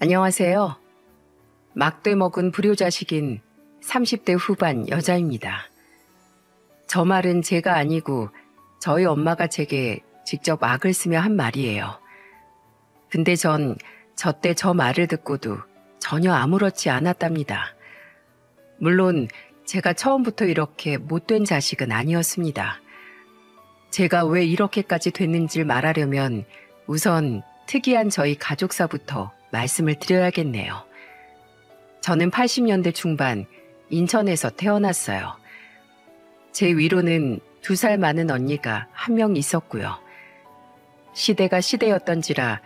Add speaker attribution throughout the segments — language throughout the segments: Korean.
Speaker 1: 안녕하세요. 막대 먹은 불효자식인 30대 후반 여자입니다. 저 말은 제가 아니고 저희 엄마가 제게 직접 악을 쓰며 한 말이에요. 근데 전 저 때 저 말을 듣고도 전혀 아무렇지 않았답니다. 물론 제가 처음부터 이렇게 못된 자식은 아니었습니다. 제가 왜 이렇게까지 됐는지를 말하려면 우선 특이한 저희 가족사부터 말씀을 드려야겠네요. 저는 80년대 중반 인천에서 태어났어요. 제 위로는 2살 많은 언니가 한 명 있었고요. 시대가 시대였던지라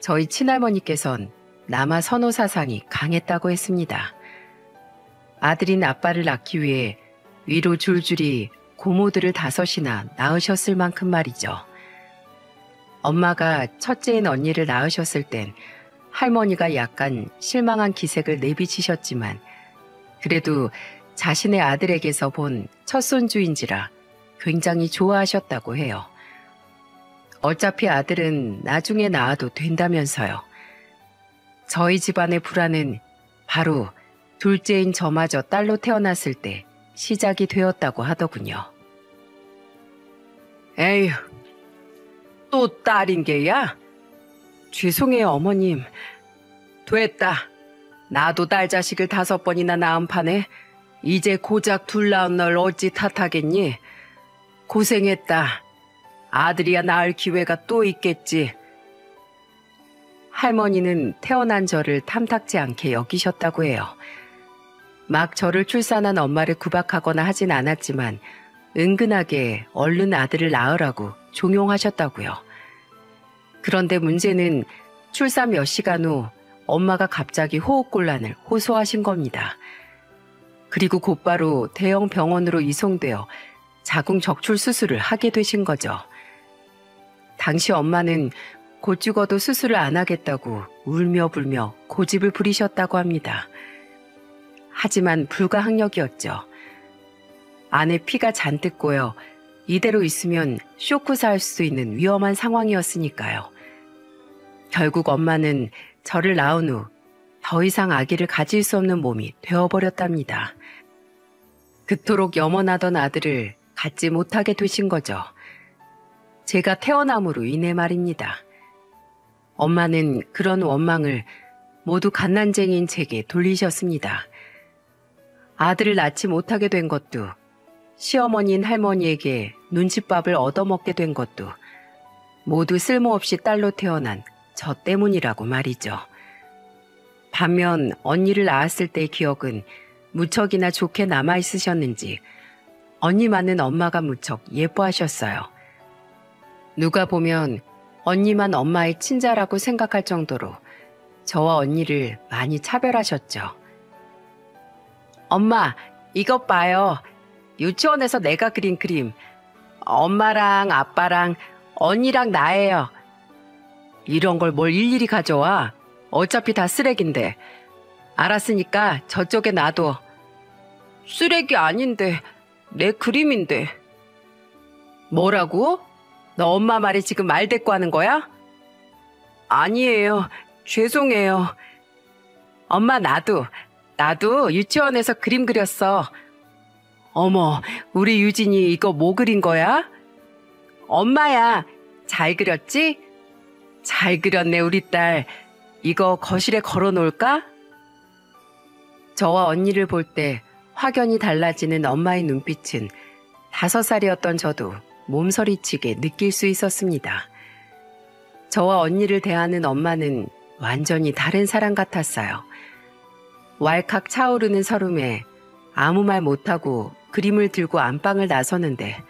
Speaker 1: 저희 친할머니께선 남아 선호 사상이 강했다고 했습니다. 아들인 아빠를 낳기 위해 위로 줄줄이 고모들을 5이나 낳으셨을 만큼 말이죠. 엄마가 첫째인 언니를 낳으셨을 땐 할머니가 약간 실망한 기색을 내비치셨지만 그래도 자신의 아들에게서 본 첫손주인지라 굉장히 좋아하셨다고 해요. 어차피 아들은 나중에 낳아도 된다면서요. 저희 집안의 불화는 바로 둘째인 저마저 딸로 태어났을 때 시작이 되었다고 하더군요. 에휴, 또 딸인 게야? 죄송해요, 어머님. 됐다. 나도 딸 자식을 5번이나 낳은 판에 이제 고작 둘 낳은 널 어찌 탓하겠니? 고생했다. 아들이야 낳을 기회가 또 있겠지. 할머니는 태어난 저를 탐탁지 않게 여기셨다고 해요. 막 저를 출산한 엄마를 구박하거나 하진 않았지만 은근하게 얼른 아들을 낳으라고 종용하셨다고요. 그런데 문제는 출산 몇 시간 후 엄마가 갑자기 호흡곤란을 호소하신 겁니다. 그리고 곧바로 대형 병원으로 이송되어 자궁 적출 수술을 하게 되신 거죠. 당시 엄마는 곧 죽어도 수술을 안 하겠다고 울며 불며 고집을 부리셨다고 합니다. 하지만 불가항력이었죠. 안에 피가 잔뜩 고여 이대로 있으면 쇼크사할 수 있는 위험한 상황이었으니까요. 결국 엄마는 저를 낳은 후 더 이상 아기를 가질 수 없는 몸이 되어버렸답니다. 그토록 염원하던 아들을 갖지 못하게 되신 거죠. 제가 태어남으로 인해 말입니다. 엄마는 그런 원망을 모두 갓난쟁이인 제게 돌리셨습니다. 아들을 낳지 못하게 된 것도 시어머니인 할머니에게 눈칫밥을 얻어먹게 된 것도 모두 쓸모없이 딸로 태어난 저 때문이라고 말이죠. 반면 언니를 낳았을 때의 기억은 무척이나 좋게 남아있으셨는지 언니만은 엄마가 무척 예뻐하셨어요. 누가 보면 언니만 엄마의 친자라고 생각할 정도로 저와 언니를 많이 차별하셨죠. 엄마, 이것 봐요. 유치원에서 내가 그린 그림. 엄마랑 아빠랑 언니랑 나예요. 이런 걸 뭘 일일이 가져와. 어차피 다 쓰레기인데. 알았으니까 저쪽에 놔둬. 쓰레기 아닌데. 내 그림인데. 뭐라고? 너 엄마 말이 지금 말대꾸하는 거야? 아니에요. 죄송해요. 엄마 나도 유치원에서 그림 그렸어. 어머, 우리 유진이 이거 뭐 그린 거야? 엄마야, 잘 그렸지? 잘 그렸네, 우리 딸. 이거 거실에 걸어놓을까? 저와 언니를 볼 때 확연히 달라지는 엄마의 눈빛은 5살이었던 저도 몸서리치게 느낄 수 있었습니다. 저와 언니를 대하는 엄마는 완전히 다른 사람 같았어요. 왈칵 차오르는 설움에 아무 말 못하고 그림을 들고 안방을 나서는데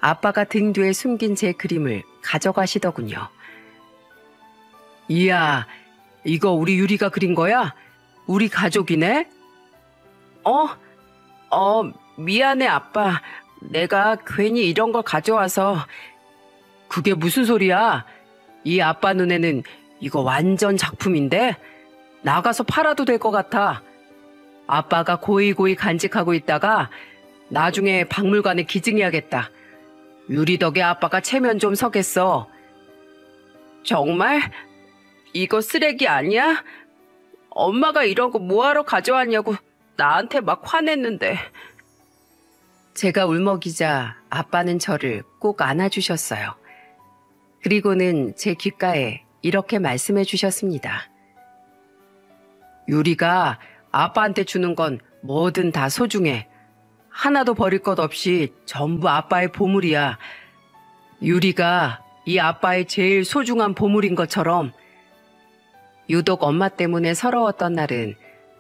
Speaker 1: 아빠가 등 뒤에 숨긴 제 그림을 가져가시더군요. 이야, 이거 우리 유리가 그린 거야? 우리 가족이네? 미안해 아빠. 내가 괜히 이런 걸 가져와서. 그게 무슨 소리야? 이 아빠 눈에는 이거 완전 작품인데? 나가서 팔아도 될 것 같아. 아빠가 고이고이 간직하고 있다가 나중에 박물관에 기증해야겠다. 유리 덕에 아빠가 체면 좀 서겠어. 정말? 이거 쓰레기 아니야? 엄마가 이런 거 뭐하러 가져왔냐고 나한테 막 화냈는데. 제가 울먹이자 아빠는 저를 꼭 안아주셨어요. 그리고는 제 귓가에 이렇게 말씀해 주셨습니다. 유리가 아빠한테 주는 건 뭐든 다 소중해. 하나도 버릴 것 없이 전부 아빠의 보물이야. 유리가 이 아빠의 제일 소중한 보물인 것처럼. 유독 엄마 때문에 서러웠던 날은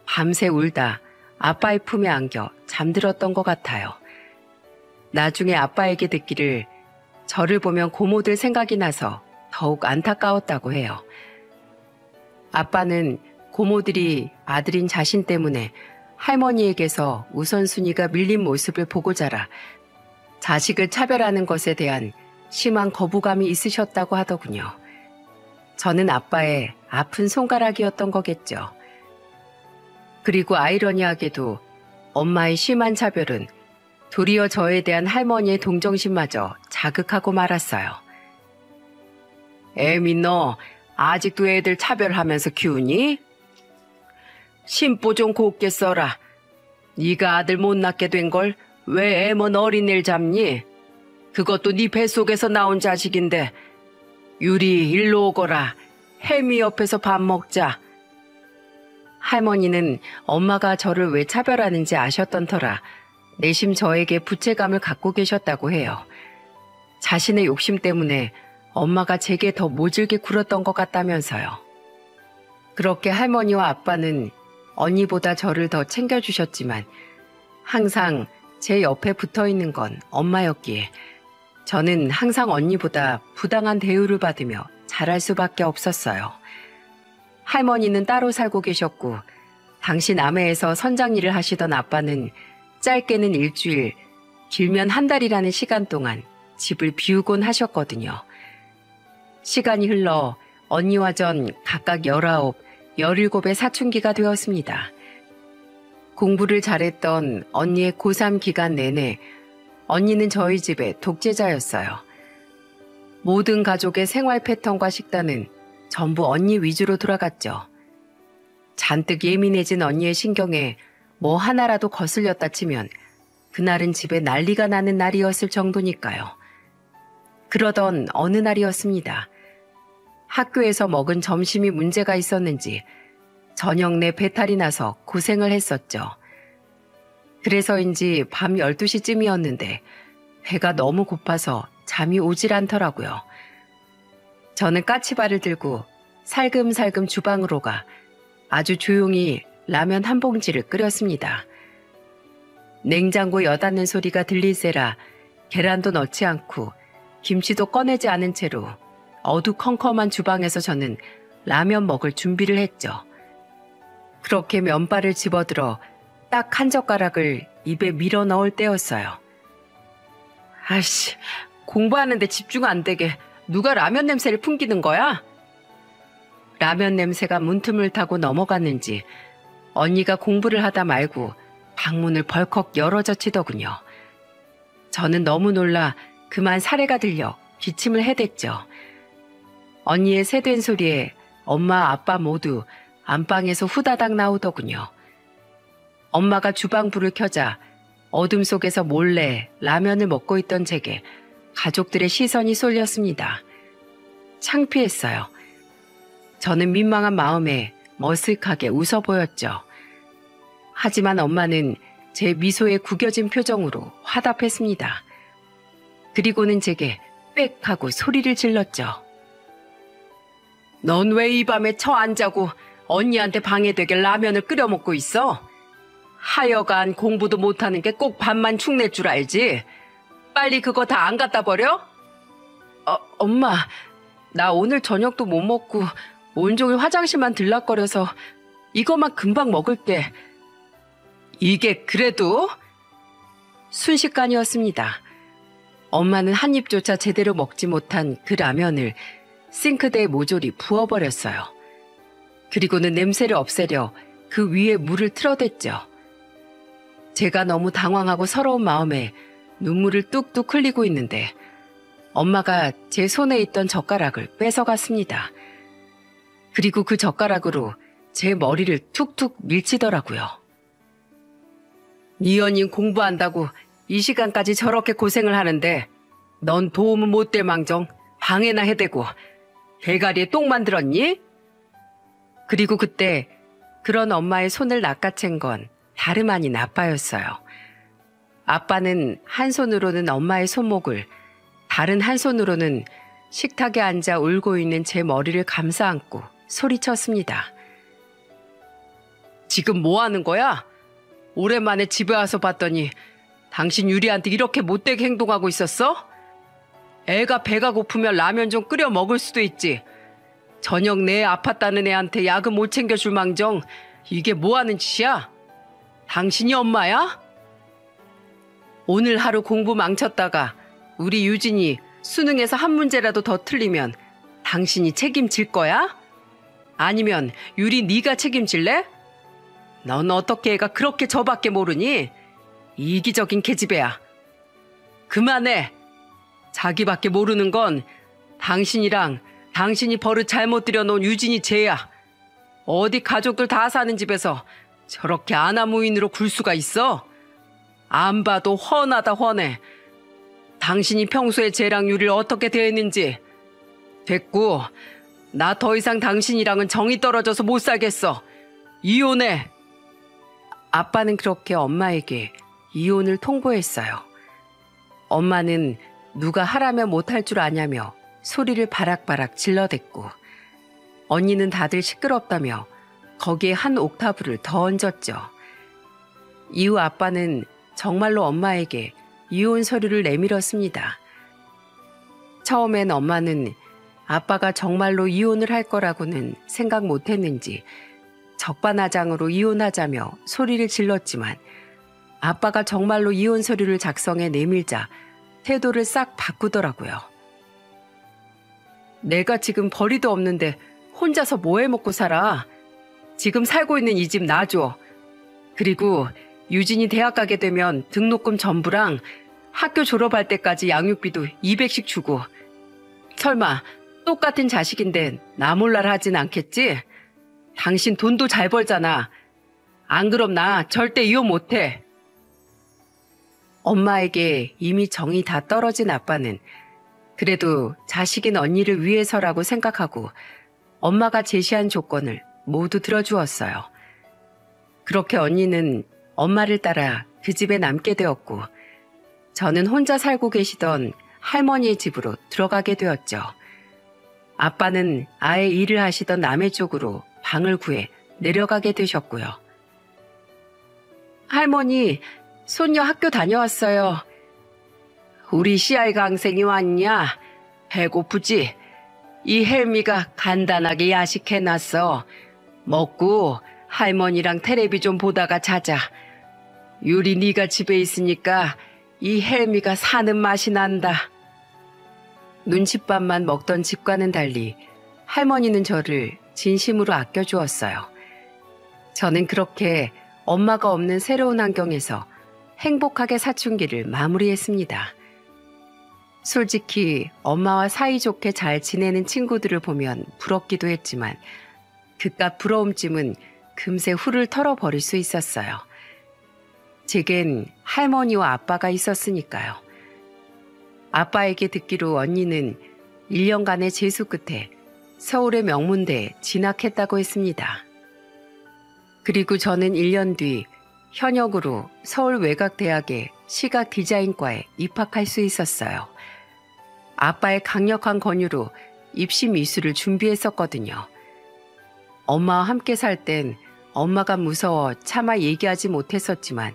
Speaker 1: 밤새 울다 아빠의 품에 안겨 잠들었던 것 같아요. 나중에 아빠에게 듣기를 저를 보면 고모들 생각이 나서 더욱 안타까웠다고 해요. 아빠는 고모들이 아들인 자신 때문에 할머니에게서 우선순위가 밀린 모습을 보고 자라 자식을 차별하는 것에 대한 심한 거부감이 있으셨다고 하더군요. 저는 아빠의 아픈 손가락이었던 거겠죠. 그리고 아이러니하게도 엄마의 심한 차별은 도리어 저에 대한 할머니의 동정심마저 자극하고 말았어요. 애미 너 아직도 애들 차별하면서 키우니? 심보 좀 곱게 써라. 네가 아들 못 낳게 된 걸 왜 애먼 어린애를 잡니? 그것도 네 뱃속에서 나온 자식인데. 유리 일로 오거라. 혜미 옆에서 밥 먹자. 할머니는 엄마가 저를 왜 차별하는지 아셨던 터라 내심 저에게 부채감을 갖고 계셨다고 해요. 자신의 욕심 때문에 엄마가 제게 더 모질게 굴었던 것 같다면서요. 그렇게 할머니와 아빠는 언니보다 저를 더 챙겨주셨지만 항상 제 옆에 붙어있는 건 엄마였기에 저는 항상 언니보다 부당한 대우를 받으며 자랄 수밖에 없었어요. 할머니는 따로 살고 계셨고 당시 남해에서 선장 일을 하시던 아빠는 짧게는 일주일, 길면 한 달이라는 시간 동안 집을 비우곤 하셨거든요. 시간이 흘러 언니와 전 각각 19, 17의 사춘기가 되었습니다. 공부를 잘했던 언니의 고3 기간 내내 언니는 저희 집의 독재자였어요. 모든 가족의 생활 패턴과 식단은 전부 언니 위주로 돌아갔죠. 잔뜩 예민해진 언니의 신경에 뭐 하나라도 거슬렸다 치면 그날은 집에 난리가 나는 날이었을 정도니까요. 그러던 어느 날이었습니다. 학교에서 먹은 점심이 문제가 있었는지 저녁 내 배탈이 나서 고생을 했었죠. 그래서인지 밤 12시쯤이었는데 배가 너무 고파서 잠이 오질 않더라고요. 저는 까치발을 들고 살금살금 주방으로 가 아주 조용히 라면 한 봉지를 끓였습니다. 냉장고 여닫는 소리가 들릴세라 계란도 넣지 않고 김치도 꺼내지 않은 채로 어두컴컴한 주방에서 저는 라면 먹을 준비를 했죠. 그렇게 면발을 집어들어 딱 한 젓가락을 입에 밀어 넣을 때였어요. 아이씨, 공부하는데 집중 안 되게 누가 라면 냄새를 풍기는 거야? 라면 냄새가 문틈을 타고 넘어갔는지 언니가 공부를 하다 말고 방문을 벌컥 열어젖히더군요. 저는 너무 놀라 그만 사례가 들려 기침을 해댔죠. 언니의 새된 소리에 엄마 아빠 모두 안방에서 후다닥 나오더군요. 엄마가 주방 불을 켜자 어둠 속에서 몰래 라면을 먹고 있던 제게 가족들의 시선이 쏠렸습니다. 창피했어요. 저는 민망한 마음에 머쓱하게 웃어 보였죠. 하지만 엄마는 제 미소에 구겨진 표정으로 화답했습니다. 그리고는 제게 빽 하고 소리를 질렀죠. 넌 왜 이 밤에 처 안 자고 언니한테 방해되게 라면을 끓여 먹고 있어? 하여간 공부도 못하는 게 꼭 밥만 축낼 줄 알지? 빨리 그거 다 안 갖다 버려? 엄마, 나 오늘 저녁도 못 먹고 온종일 화장실만 들락거려서 이것만 금방 먹을게. 이게 그래도? 순식간이었습니다. 엄마는 한 입조차 제대로 먹지 못한 그 라면을 싱크대에 모조리 부어버렸어요. 그리고는 냄새를 없애려 그 위에 물을 틀어댔죠. 제가 너무 당황하고 서러운 마음에 눈물을 뚝뚝 흘리고 있는데 엄마가 제 손에 있던 젓가락을 뺏어갔습니다. 그리고 그 젓가락으로 제 머리를 툭툭 밀치더라고요. 이연인 공부한다고 이 시간까지 저렇게 고생을 하는데 넌 도움은 못 될 망정 방해나 해대고 대가리에 똥 만들었니? 그리고 그때 그런 엄마의 손을 낚아챈 건 다름 아닌 아빠였어요. 아빠는 한 손으로는 엄마의 손목을, 다른 한 손으로는 식탁에 앉아 울고 있는 제 머리를 감싸 안고 소리쳤습니다. 지금 뭐 하는 거야? 오랜만에 집에 와서 봤더니 당신 유리한테 이렇게 못되게 행동하고 있었어? 애가 배가 고프면 라면 좀 끓여 먹을 수도 있지. 저녁 내 아팠다는 애한테 약은 못 챙겨줄 망정 이게 뭐 하는 짓이야? 당신이 엄마야? 오늘 하루 공부 망쳤다가 우리 유진이 수능에서 한 문제라도 더 틀리면 당신이 책임질 거야? 아니면 유리 네가 책임질래? 넌 어떻게 애가 그렇게 저밖에 모르니? 이기적인 계집애야. 그만해. 자기밖에 모르는 건 당신이랑 당신이 버릇 잘못 들여놓은 유진이 쟤야. 어디 가족들 다 사는 집에서 저렇게 아나무인으로 굴 수가 있어? 안 봐도 훤하다 훤해. 당신이 평소에 쟤랑 유리를 어떻게 대했는지. 됐고, 나 더 이상 당신이랑은 정이 떨어져서 못 살겠어. 이혼해. 아빠는 그렇게 엄마에게 이혼을 통보했어요. 엄마는 누가 하라면 못할 줄 아냐며 소리를 바락바락 질러댔고, 언니는 다들 시끄럽다며 거기에 한 옥타브를 더 얹었죠. 이후 아빠는 정말로 엄마에게 이혼 서류를 내밀었습니다. 처음엔 엄마는 아빠가 정말로 이혼을 할 거라고는 생각 못했는지 적반하장으로 이혼하자며 소리를 질렀지만 아빠가 정말로 이혼 서류를 작성해 내밀자 태도를 싹 바꾸더라고요. 내가 지금 벌이도 없는데 혼자서 뭐 해먹고 살아? 지금 살고 있는 이 집 놔줘. 그리고 유진이 대학 가게 되면 등록금 전부랑 학교 졸업할 때까지 양육비도 200씩 주고. 설마 똑같은 자식인데 나 몰라라 하진 않겠지? 당신 돈도 잘 벌잖아. 안 그럼 나 절대 이혼 못해. 엄마에게 이미 정이 다 떨어진 아빠는 그래도 자식인 언니를 위해서라고 생각하고 엄마가 제시한 조건을 모두 들어주었어요. 그렇게 언니는 엄마를 따라 그 집에 남게 되었고 저는 혼자 살고 계시던 할머니의 집으로 들어가게 되었죠. 아빠는 아예 일을 하시던 남해 쪽으로 방을 구해 내려가게 되셨고요. 할머니, 손녀 학교 다녀왔어요. 우리 씨알 강생이 왔냐? 배고프지? 이 헬미가 간단하게 야식해놨어. 먹고 할머니랑 텔레비 좀 보다가 자자. 유리 네가 집에 있으니까 이 헬미가 사는 맛이 난다. 눈칫밥만 먹던 집과는 달리 할머니는 저를 진심으로 아껴주었어요. 저는 그렇게 엄마가 없는 새로운 환경에서 행복하게 사춘기를 마무리했습니다. 솔직히 엄마와 사이좋게 잘 지내는 친구들을 보면 부럽기도 했지만 그깟 부러움쯤은 금세 훌을 털어버릴 수 있었어요. 제겐 할머니와 아빠가 있었으니까요. 아빠에게 듣기로 언니는 1년간의 재수 끝에 서울의 명문대에 진학했다고 했습니다. 그리고 저는 1년 뒤 현역으로 서울외곽대학의 시각디자인과에 입학할 수 있었어요. 아빠의 강력한 권유로 입시 미술을 준비했었거든요. 엄마와 함께 살 땐 엄마가 무서워 차마 얘기하지 못했었지만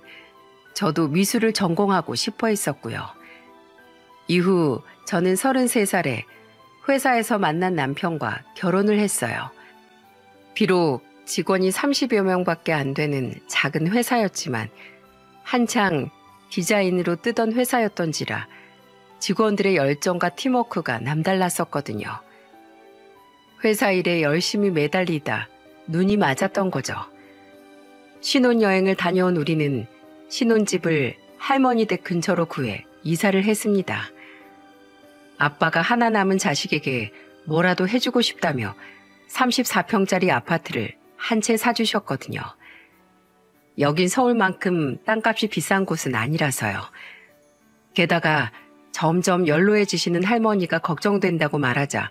Speaker 1: 저도 미술을 전공하고 싶어 했었고요. 이후 저는 33살에 회사에서 만난 남편과 결혼을 했어요. 비록 직원이 30여 명밖에 안 되는 작은 회사였지만 한창 디자인으로 뜨던 회사였던지라 직원들의 열정과 팀워크가 남달랐었거든요. 회사 일에 열심히 매달리다 눈이 맞았던 거죠. 신혼여행을 다녀온 우리는 신혼집을 할머니 댁 근처로 구해 이사를 했습니다. 아빠가 하나 남은 자식에게 뭐라도 해주고 싶다며 34평짜리 아파트를 한 채 사주셨거든요. 여긴 서울만큼 땅값이 비싼 곳은 아니라서요. 게다가 점점 연로해지시는 할머니가 걱정된다고 말하자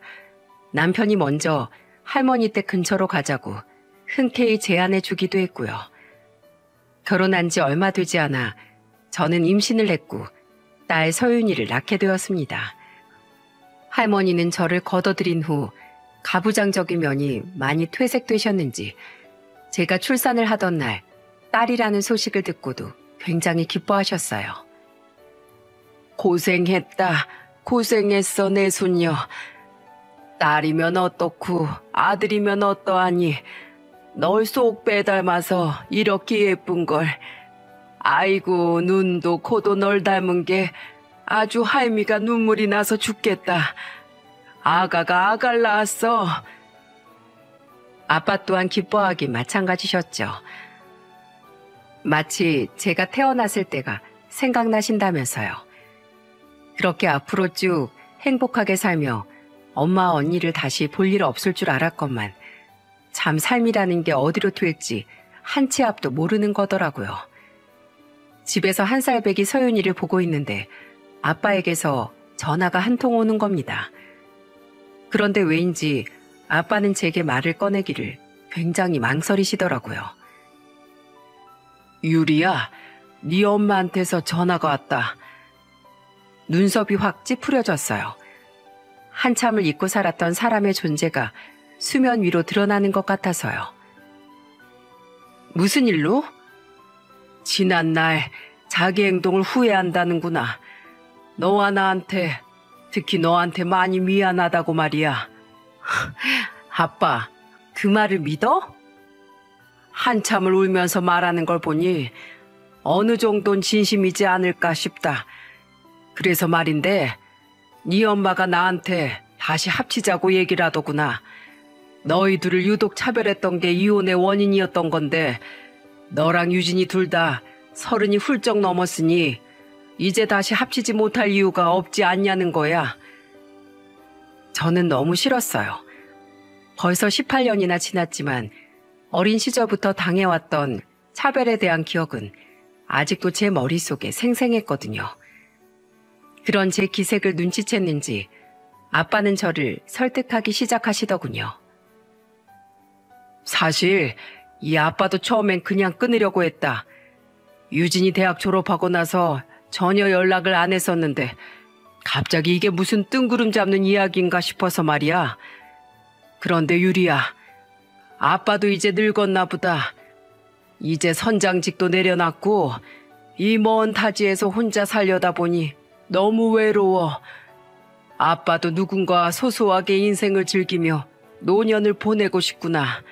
Speaker 1: 남편이 먼저 할머니 댁 근처로 가자고 흔쾌히 제안해 주기도 했고요. 결혼한 지 얼마 되지 않아 저는 임신을 했고 딸 서윤이를 낳게 되었습니다. 할머니는 저를 거둬들인 후 가부장적인 면이 많이 퇴색되셨는지 제가 출산을 하던 날 딸이라는 소식을 듣고도 굉장히 기뻐하셨어요. 고생했다. 고생했어 내 손녀. 딸이면 어떻고 아들이면 어떠하니. 널 쏙 빼닮아서 이렇게 예쁜 걸. 아이고 눈도 코도 널 닮은 게 아주 할미가 눈물이 나서 죽겠다. 아가가 아가를 낳았어. 아빠 또한 기뻐하기 마찬가지셨죠. 마치 제가 태어났을 때가 생각나신다면서요. 그렇게 앞으로 쭉 행복하게 살며 엄마 언니를 다시 볼 일 없을 줄 알았건만 참 삶이라는 게 어디로 튈지 한 치 앞도 모르는 거더라고요. 집에서 1살 배기 서윤이를 보고 있는데 아빠에게서 전화가 한 통 오는 겁니다. 그런데 왜인지 아빠는 제게 말을 꺼내기를 굉장히 망설이시더라고요. 유리야, 네 엄마한테서 전화가 왔다. 눈썹이 확 찌푸려졌어요. 한참을 잊고 살았던 사람의 존재가 수면 위로 드러나는 것 같아서요. 무슨 일로? 지난날 자기 행동을 후회한다는구나. 너와 나한테, 특히 너한테 많이 미안하다고 말이야. 아빠, 그 말을 믿어? 한참을 울면서 말하는 걸 보니 어느 정도는 진심이지 않을까 싶다. 그래서 말인데 네 엄마가 나한테 다시 합치자고 얘기를 하더구나. 너희들을 유독 차별했던 게 이혼의 원인이었던 건데 너랑 유진이 둘 다 30이 훌쩍 넘었으니 이제 다시 합치지 못할 이유가 없지 않냐는 거야. 저는 너무 싫었어요. 벌써 18년이나 지났지만 어린 시절부터 당해왔던 차별에 대한 기억은 아직도 제 머릿속에 생생했거든요. 그런 제 기색을 눈치챘는지 아빠는 저를 설득하기 시작하시더군요. 사실 이 아빠도 처음엔 그냥 끊으려고 했다. 유진이 대학 졸업하고 나서 전혀 연락을 안 했었는데 갑자기 이게 무슨 뜬구름 잡는 이야기인가 싶어서 말이야. 그런데 유리야, 아빠도 이제 늙었나 보다. 이제 선장직도 내려놨고 이 먼 타지에서 혼자 살려다 보니 너무 외로워. 아빠도 누군가 소소하게 인생을 즐기며 노년을 보내고 싶구나.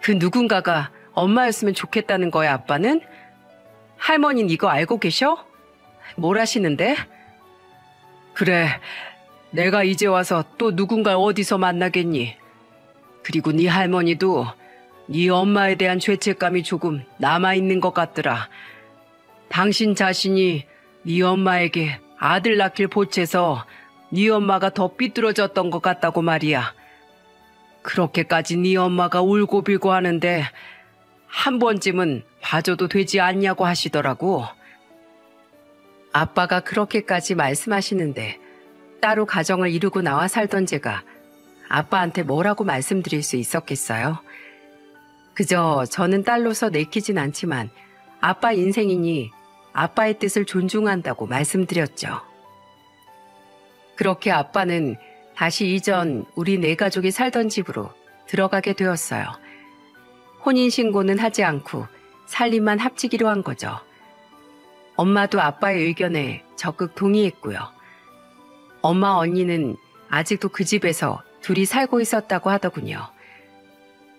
Speaker 1: 그 누군가가 엄마였으면 좋겠다는 거야, 아빠는? 할머니는 이거 알고 계셔? 뭘 하시는데? 그래, 내가 이제 와서 또 누군가 어디서 만나겠니? 그리고 네 할머니도 네 엄마에 대한 죄책감이 조금 남아있는 것 같더라. 당신 자신이 네 엄마에게 아들 낳길 보채서 네 엄마가 더 삐뚤어졌던 것 같다고 말이야. 그렇게까지 네 엄마가 울고 빌고 하는데 한 번쯤은 봐줘도 되지 않냐고 하시더라고. 아빠가 그렇게까지 말씀하시는데 따로 가정을 이루고 나와 살던 제가 아빠한테 뭐라고 말씀드릴 수 있었겠어요? 그저 저는 딸로서 내키진 않지만 아빠 인생이니 아빠의 뜻을 존중한다고 말씀드렸죠. 그렇게 아빠는 다시 이전 우리 네 가족이 살던 집으로 들어가게 되었어요. 혼인신고는 하지 않고 살림만 합치기로 한 거죠. 엄마도 아빠의 의견에 적극 동의했고요. 엄마 언니는 아직도 그 집에서 둘이 살고 있었다고 하더군요.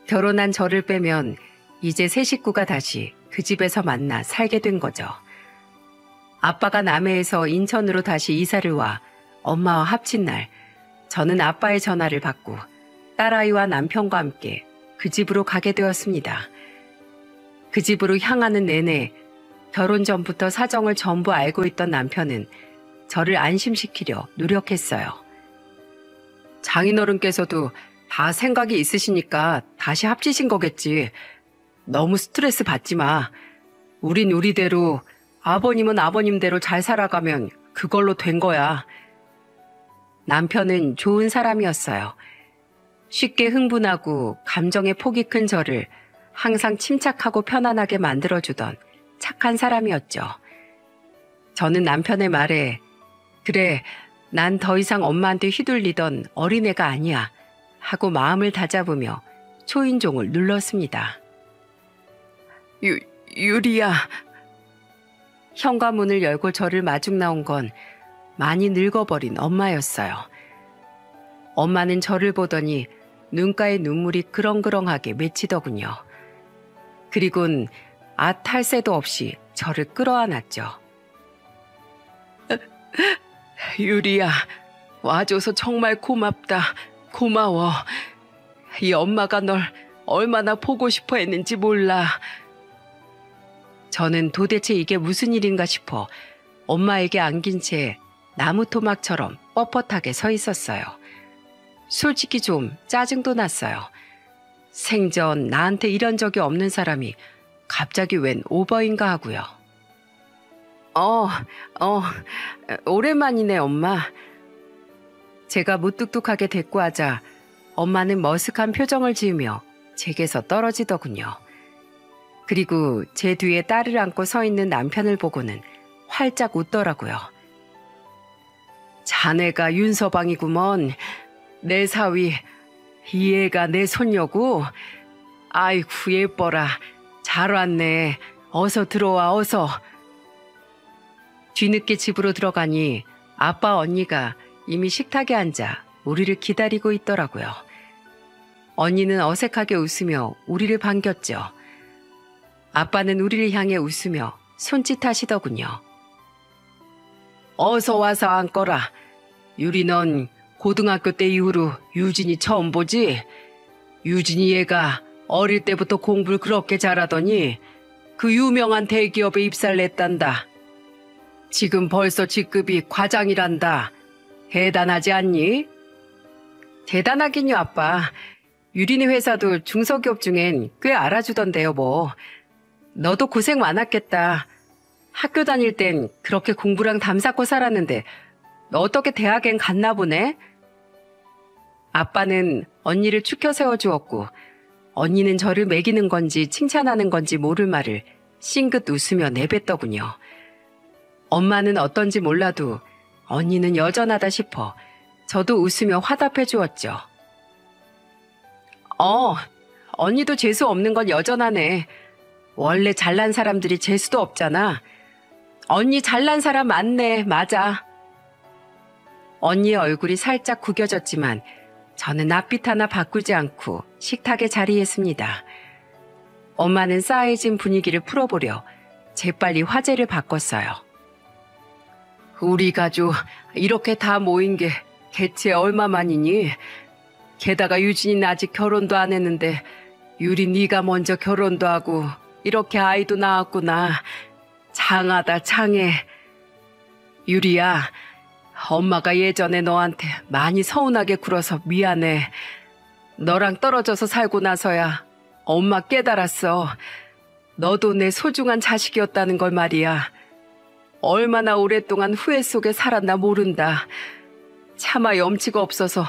Speaker 1: 결혼한 저를 빼면 이제 세 식구가 다시 그 집에서 만나 살게 된 거죠. 아빠가 남해에서 인천으로 다시 이사를 와 엄마와 합친 날 저는 아빠의 전화를 받고 딸아이와 남편과 함께 그 집으로 가게 되었습니다. 그 집으로 향하는 내내 결혼 전부터 사정을 전부 알고 있던 남편은 저를 안심시키려 노력했어요. 장인어른께서도 다 생각이 있으시니까 다시 합치신 거겠지. 너무 스트레스 받지 마. 우린 우리대로, 아버님은 아버님대로 잘 살아가면 그걸로 된 거야. 남편은 좋은 사람이었어요. 쉽게 흥분하고 감정의 폭이 큰 저를 항상 침착하고 편안하게 만들어주던 착한 사람이었죠. 저는 남편의 말에 그래, 난 더 이상 엄마한테 휘둘리던 어린애가 아니야 하고 마음을 다잡으며 초인종을 눌렀습니다. 유리야. 현관문을 열고 저를 마중 나온 건 많이 늙어버린 엄마였어요. 엄마는 저를 보더니 눈가에 눈물이 그렁그렁하게 맺히더군요. 그리곤 할 새도 없이 저를 끌어안았죠. 유리야, 와줘서 정말 고맙다. 고마워. 이 엄마가 널 얼마나 보고 싶어 했는지 몰라. 저는 도대체 이게 무슨 일인가 싶어 엄마에게 안긴 채 나무 토막처럼 뻣뻣하게 서 있었어요. 솔직히 좀 짜증도 났어요. 생전 나한테 이런 적이 없는 사람이 갑자기 웬 오버인가 하고요. 오랜만이네, 엄마. 제가 무뚝뚝하게 대꾸하자 엄마는 머쓱한 표정을 지으며 제게서 떨어지더군요. 그리고 제 뒤에 딸을 안고 서 있는 남편을 보고는 활짝 웃더라고요. 자네가 윤서방이구먼. 내 사위, 이 애가 내 손녀고. 아이고 예뻐라. 잘 왔네. 어서 들어와 어서. 뒤늦게 집으로 들어가니 아빠 언니가 이미 식탁에 앉아 우리를 기다리고 있더라고요. 언니는 어색하게 웃으며 우리를 반겼죠. 아빠는 우리를 향해 웃으며 손짓하시더군요. 어서 와서 앉거라. 유리 넌 고등학교 때 이후로 유진이 처음 보지? 유진이 얘가 어릴 때부터 공부를 그렇게 잘하더니 그 유명한 대기업에 입사를 했단다. 지금 벌써 직급이 과장이란다. 대단하지 않니? 대단하긴요, 아빠. 유린이 회사도 중소기업 중엔 꽤 알아주던데요, 뭐. 너도 고생 많았겠다. 학교 다닐 땐 그렇게 공부랑 담 쌓고 살았는데 너 어떻게 대학엔 갔나 보네? 아빠는 언니를 축혀 세워주었고 언니는 저를 매기는 건지 칭찬하는 건지 모를 말을 싱긋 웃으며 내뱉더군요. 엄마는 어떤지 몰라도 언니는 여전하다 싶어 저도 웃으며 화답해 주었죠. 언니도 재수 없는 건 여전하네. 원래 잘난 사람들이 재수도 없잖아. 언니 잘난 사람 맞네. 맞아. 언니의 얼굴이 살짝 구겨졌지만 저는 낯빛 하나 바꾸지 않고 식탁에 자리했습니다. 엄마는 싸해진 분위기를 풀어보려 재빨리 화제를 바꿨어요. 우리 가족 이렇게 다 모인 게 대체 얼마만이니? 게다가 유진이는 아직 결혼도 안 했는데 유리 네가 먼저 결혼도 하고 이렇게 아이도 낳았구나. 장하다 장해. 유리야, 엄마가 예전에 너한테 많이 서운하게 굴어서 미안해. 너랑 떨어져서 살고 나서야 엄마 깨달았어. 너도 내 소중한 자식이었다는 걸 말이야. 얼마나 오랫동안 후회 속에 살았나 모른다. 차마 염치가 없어서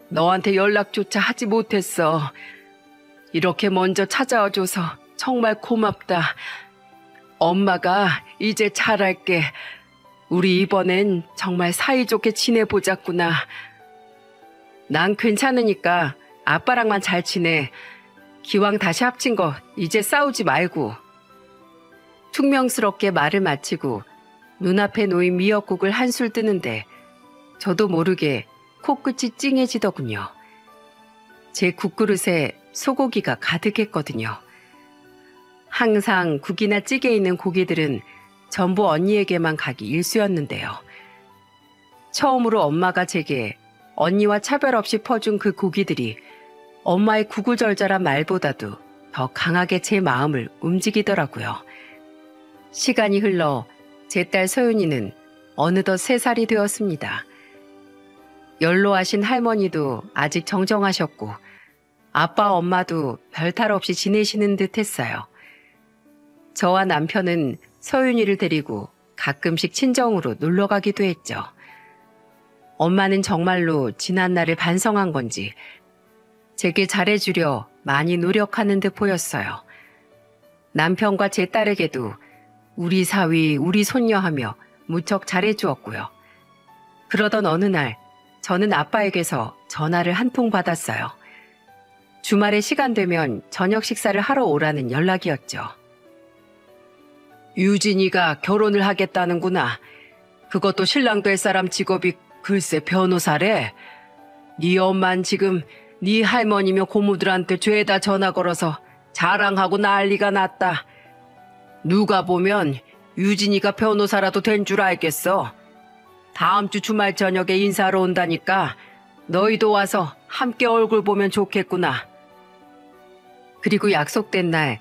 Speaker 1: 너한테 연락조차 하지 못했어. 이렇게 먼저 찾아와줘서 정말 고맙다. 엄마가 이제 잘할게. 우리 이번엔 정말 사이좋게 지내보자꾸나. 난 괜찮으니까 아빠랑만 잘 지내. 기왕 다시 합친 거 이제 싸우지 말고. 퉁명스럽게 말을 마치고 눈앞에 놓인 미역국을 한술 뜨는데 저도 모르게 코끝이 찡해지더군요. 제 국그릇에 소고기가 가득했거든요. 항상 국이나 찌개에 있는 고기들은 전부 언니에게만 가기 일쑤였는데요. 처음으로 엄마가 제게 언니와 차별 없이 퍼준 그 고기들이 엄마의 구구절절한 말보다도 더 강하게 제 마음을 움직이더라고요. 시간이 흘러 제 딸 소윤이는 어느덧 3살이 되었습니다. 연로하신 할머니도 아직 정정하셨고 아빠 엄마도 별탈 없이 지내시는 듯 했어요. 저와 남편은 서윤이를 데리고 가끔씩 친정으로 놀러 가기도 했죠. 엄마는 정말로 지난날을 반성한 건지 제게 잘해주려 많이 노력하는 듯 보였어요. 남편과 제 딸에게도 우리 사위, 우리 손녀 하며 무척 잘해주었고요. 그러던 어느 날 저는 아빠에게서 전화를 한 통 받았어요. 주말에 시간 되면 저녁 식사를 하러 오라는 연락이었죠. 유진이가 결혼을 하겠다는구나. 그것도 신랑 될 사람 직업이 글쎄 변호사래. 네 엄만 지금 네 할머니며 고모들한테 죄다 전화 걸어서 자랑하고 난리가 났다. 누가 보면 유진이가 변호사라도 된 줄 알겠어. 다음 주 주말 저녁에 인사하러 온다니까 너희도 와서 함께 얼굴 보면 좋겠구나. 그리고 약속된 날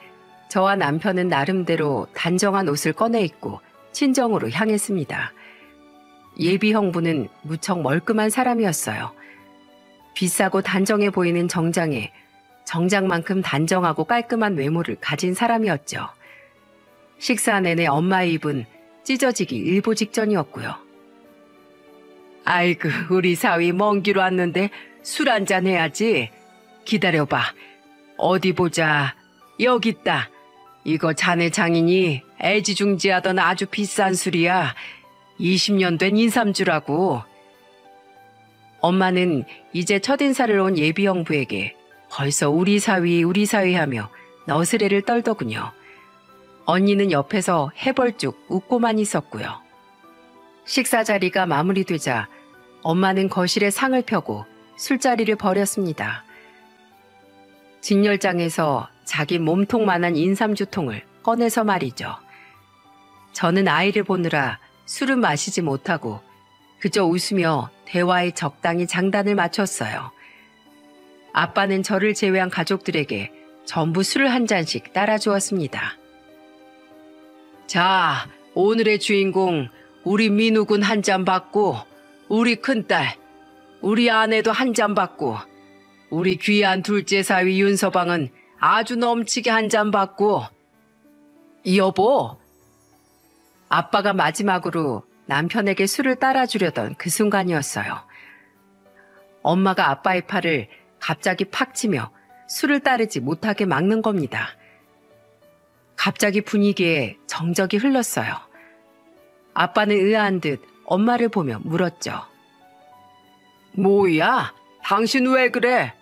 Speaker 1: 저와 남편은 나름대로 단정한 옷을 꺼내 입고 친정으로 향했습니다. 예비 형부는 무척 멀끔한 사람이었어요. 비싸고 단정해 보이는 정장에 정장만큼 단정하고 깔끔한 외모를 가진 사람이었죠. 식사 내내 엄마의 입은 찢어지기 일보 직전이었고요. 아이고, 우리 사위 먼 길 왔는데 술 한잔 해야지. 기다려봐. 어디 보자. 여기 있다. 이거 자네 장인이 애지중지하던 아주 비싼 술이야. 20년 된 인삼주라고. 엄마는 이제 첫인사를 온 예비 형부에게 벌써 우리 사위 하며 너스레를 떨더군요. 언니는 옆에서 해벌쭉 웃고만 있었고요. 식사 자리가 마무리되자 엄마는 거실에 상을 펴고 술자리를 벌였습니다. 진열장에서 자기 몸통만한 인삼주통을 꺼내서 말이죠. 저는 아이를 보느라 술은 마시지 못하고 그저 웃으며 대화에 적당히 장단을 맞췄어요. 아빠는 저를 제외한 가족들에게 전부 술을 한 잔씩 따라주었습니다. 자, 오늘의 주인공 우리 민욱은 한 잔 받고, 우리 큰딸, 우리 아내도 한 잔 받고, 우리 귀한 둘째 사위 윤서방은 아주 넘치게 한 잔 받고. 여보, 아빠가 마지막으로 남편에게 술을 따라주려던 그 순간이었어요. 엄마가 아빠의 팔을 갑자기 팍 치며 술을 따르지 못하게 막는 겁니다. 갑자기 분위기에 정적이 흘렀어요. 아빠는 의아한 듯 엄마를 보며 물었죠. 뭐야? 당신 왜 그래?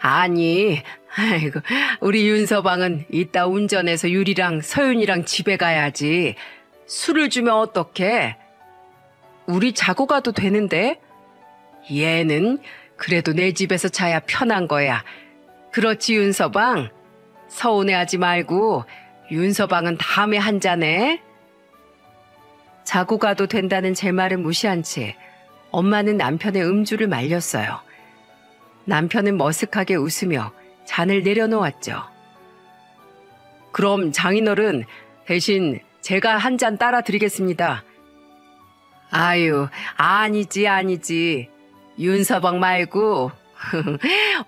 Speaker 1: 아니, 아이고, 우리 윤서방은 이따 운전해서 유리랑 서윤이랑 집에 가야지. 술을 주면 어떡해? 우리 자고 가도 되는데? 얘는 그래도 내 집에서 자야 편한 거야. 그렇지, 윤서방? 서운해하지 말고 윤서방은 다음에 한 잔해. 자고 가도 된다는 제 말을 무시한 채 엄마는 남편의 음주를 말렸어요. 남편은 머쓱하게 웃으며 잔을 내려놓았죠. 그럼 장인어른, 대신 제가 한 잔 따라 드리겠습니다. 아유, 아니지. 윤서방 말고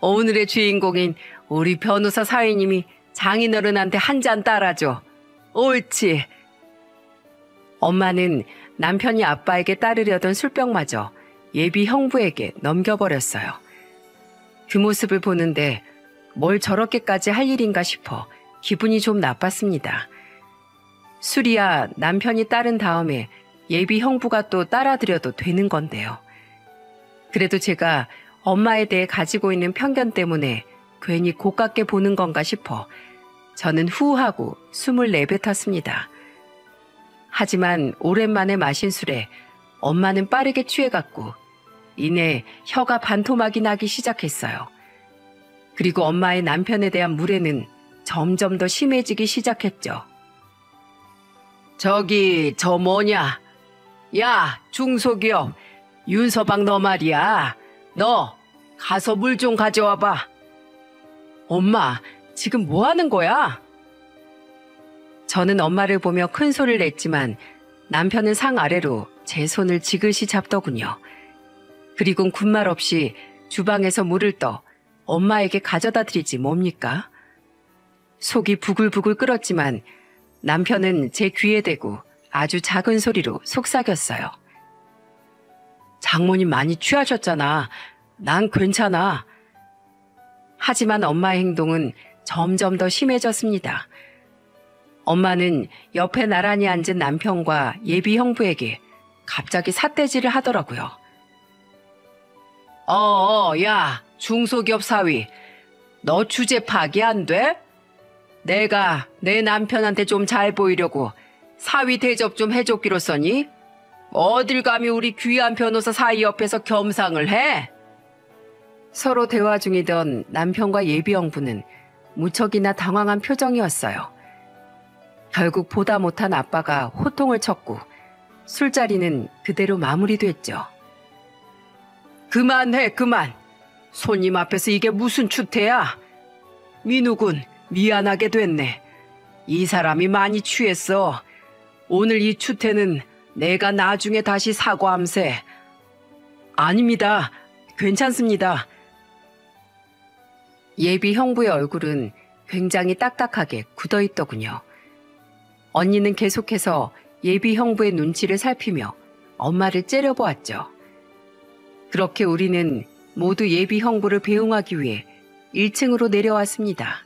Speaker 1: 오늘의 주인공인 우리 변호사 사위님이 장인어른한테 한 잔 따라줘. 옳지. 엄마는 남편이 아빠에게 따르려던 술병마저 예비 형부에게 넘겨버렸어요. 그 모습을 보는데 뭘 저렇게까지 할 일인가 싶어 기분이 좀 나빴습니다. 술이야 남편이 따른 다음에 예비 형부가 또 따라드려도 되는 건데요. 그래도 제가 엄마에 대해 가지고 있는 편견 때문에 괜히 고깝게 보는 건가 싶어 저는 후하고 숨을 내뱉었습니다. 하지만 오랜만에 마신 술에 엄마는 빠르게 취해갔고 이내 혀가 반토막이 나기 시작했어요. 그리고 엄마의 남편에 대한 무례는 점점 더 심해지기 시작했죠. 저기 저 뭐냐? 야, 중소기업 윤서방 너 말이야. 너 가서 물 좀 가져와봐. 엄마, 지금 뭐 하는 거야? 저는 엄마를 보며 큰 소리를 냈지만 남편은 상 아래로 제 손을 지그시 잡더군요. 그리곤 군말 없이 주방에서 물을 떠 엄마에게 가져다 드리지 뭡니까? 속이 부글부글 끓었지만 남편은 제 귀에 대고 아주 작은 소리로 속삭였어요. 장모님 많이 취하셨잖아. 난 괜찮아. 하지만 엄마의 행동은 점점 더 심해졌습니다. 엄마는 옆에 나란히 앉은 남편과 예비 형부에게 갑자기 삿대질을 하더라고요. 야, 중소기업 사위. 너 주제 파악이 안 돼? 내가 내 남편한테 좀 잘 보이려고 사위 대접 좀 해줬기로 써니? 어딜 감히 우리 귀한 변호사 사위 옆에서 겸상을 해? 서로 대화 중이던 남편과 예비 형부는 무척이나 당황한 표정이었어요. 결국 보다 못한 아빠가 호통을 쳤고 술자리는 그대로 마무리됐죠. 그만해, 그만. 손님 앞에서 이게 무슨 추태야? 민우군, 미안하게 됐네. 이 사람이 많이 취했어. 오늘 이 추태는 내가 나중에 다시 사과함세. 아닙니다. 괜찮습니다. 예비 형부의 얼굴은 굉장히 딱딱하게 굳어있더군요. 언니는 계속해서 예비 형부의 눈치를 살피며 엄마를 째려보았죠. 그렇게 우리는 모두 예비 형부를 배웅하기 위해 1층으로 내려왔습니다.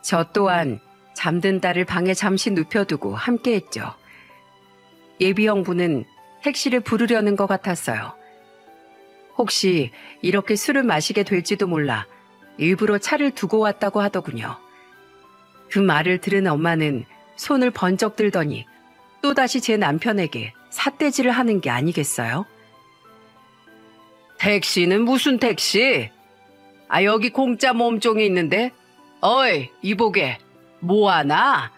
Speaker 1: 저 또한 잠든 딸을 방에 잠시 눕혀두고 함께했죠. 예비 형부는 택시를 부르려는 것 같았어요. 혹시 이렇게 술을 마시게 될지도 몰라 일부러 차를 두고 왔다고 하더군요. 그 말을 들은 엄마는 손을 번쩍 들더니 또다시 제 남편에게 삿대질을 하는 게 아니겠어요? 택시는 무슨 택시? 여기 공짜 몸종이 있는데? 어이, 이보게, 뭐하나?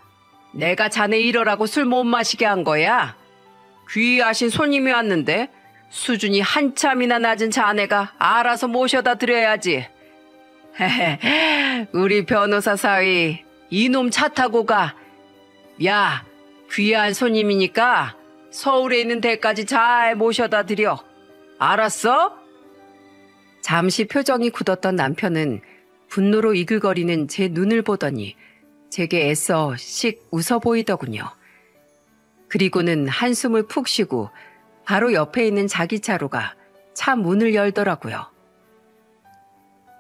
Speaker 1: 내가 자네 이러라고 술 못 마시게 한 거야? 귀하신 손님이 왔는데 수준이 한참이나 낮은 자네가 알아서 모셔다 드려야지. 헤헤, 우리 변호사 사위, 이놈 차 타고 가. 야, 귀한 손님이니까 서울에 있는 데까지 잘 모셔다 드려. 알았어? 잠시 표정이 굳었던 남편은 분노로 이글거리는 제 눈을 보더니 제게 애써 씩 웃어 보이더군요. 그리고는 한숨을 푹 쉬고 바로 옆에 있는 자기 차로 가 차 문을 열더라고요.